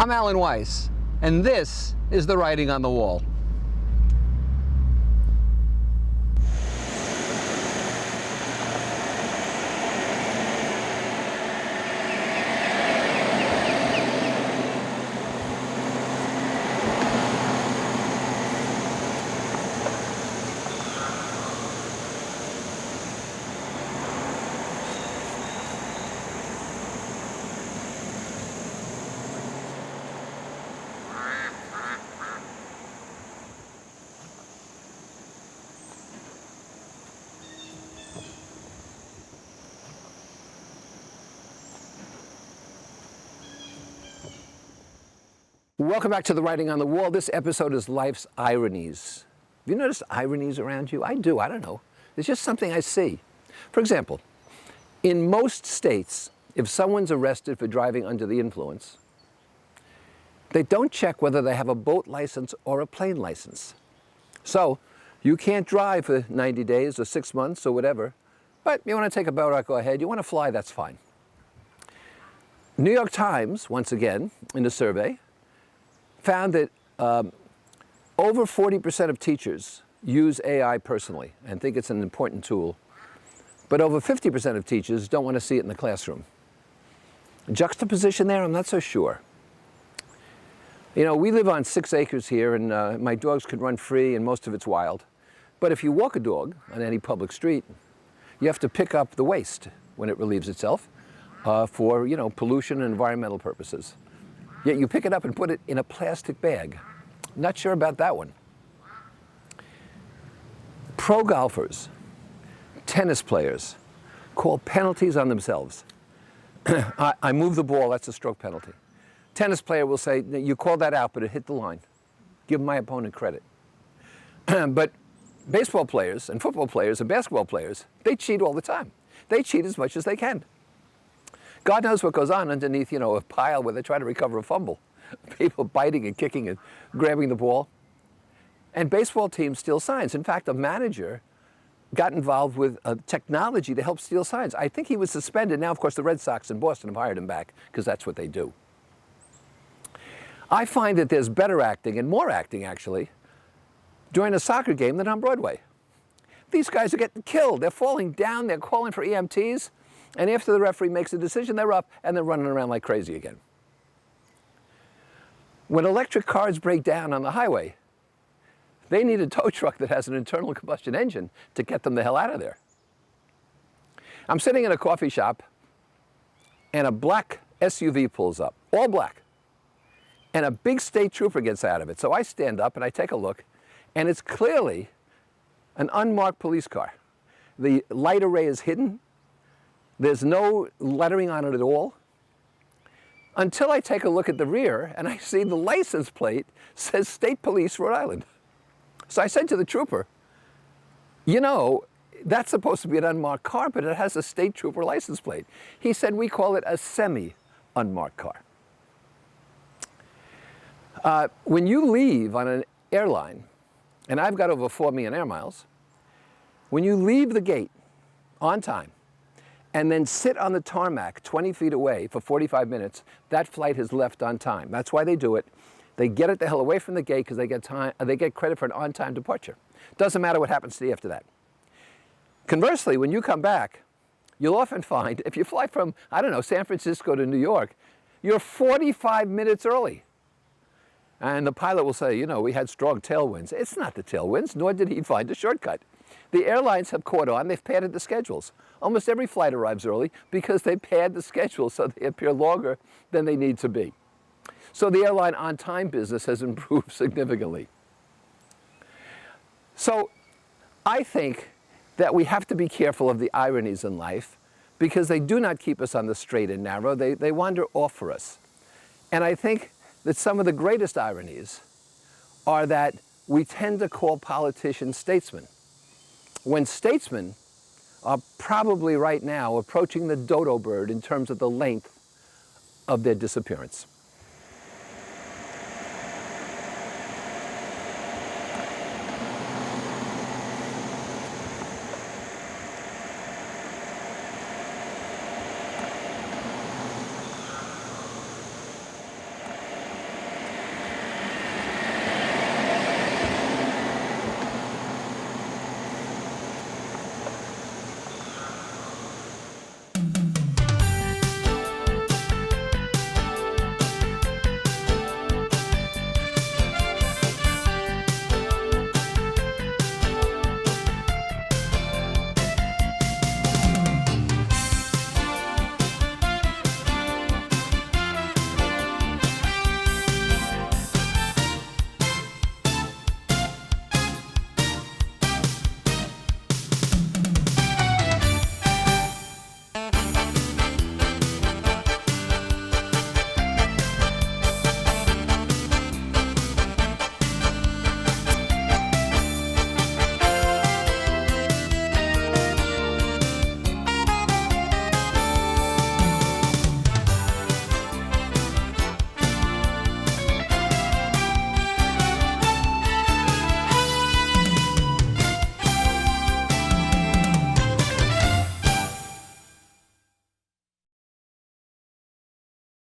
I'm Alan Weiss, and this is The Writing on the Wall. Welcome back to The Writing on the Wall. This episode is Life's Ironies. Have you noticed ironies around you? I do, I don't know. It's just something I see. For example, in most states, if someone's arrested for driving under the influence, they don't check whether they have a boat license or a plane license. So, you can't drive for 90 days or 6 months or whatever, but you want to take a boat ride, go ahead. You want to fly, that's fine. New York Times, once again, in a survey, found that over 40% of teachers use AI personally and think it's an important tool, but over 50% of teachers don't want to see it in the classroom. Juxtaposition there, I'm not so sure. You know, we live on 6 acres here, and my dogs could run free, and most of it's wild. But if you walk a dog on any public street, you have to pick up the waste when it relieves itself for, you know, pollution and environmental purposes. Yet you pick it up and put it in a plastic bag. Not sure about that one. Pro golfers, tennis players, call penalties on themselves. I move the ball, that's a stroke penalty. Tennis player will say, you called that out, but it hit the line. Give my opponent credit. But baseball players and football players and basketball players, they cheat all the time. They cheat as much as they can. God knows what goes on underneath, you know, a pile where they try to recover a fumble. People biting and kicking and grabbing the ball. And baseball teams steal signs. In fact, a manager got involved with technology to help steal signs. I think he was suspended. Now, of course, the Red Sox in Boston have hired him back because that's what they do. I find that there's better acting, and more acting actually, during a soccer game than on Broadway. These guys are getting killed. They're falling down. They're calling for EMTs. And after the referee makes a decision, they're up and they're running around like crazy again. When electric cars break down on the highway, they need a tow truck that has an internal combustion engine to get them the hell out of there. I'm sitting in a coffee shop and a black SUV pulls up, all black. And a big state trooper gets out of it. So I stand up and I take a look, and it's clearly an unmarked police car. The light array is hidden. There's no lettering on it at all, until I take a look at the rear and I see the license plate says State Police, Rhode Island. So I said to the trooper, you know, that's supposed to be an unmarked car, but it has a state trooper license plate. He said, we call it a semi-unmarked car. When you leave on an airline, and I've got over 4 million air miles, when you leave the gate on time, and then sit on the tarmac 20 feet away for 45 minutes, that flight has left on time. That's why they do it. They get it the hell away from the gate because they get credit for an on-time departure. Doesn't matter what happens to you after that. Conversely, when you come back, you'll often find, if you fly from, I don't know, San Francisco to New York, you're 45 minutes early. And the pilot will say, you know, we had strong tailwinds. It's not the tailwinds, nor did he find a shortcut. The airlines have caught on, they've padded the schedules. Almost every flight arrives early because they pad the schedule so they appear longer than they need to be. So the airline on-time business has improved significantly. So I think that we have to be careful of the ironies in life because they do not keep us on the straight and narrow. They wander off for us. And I think that some of the greatest ironies are that we tend to call politicians statesmen, when statesmen are probably right now approaching the dodo bird in terms of the length of their disappearance.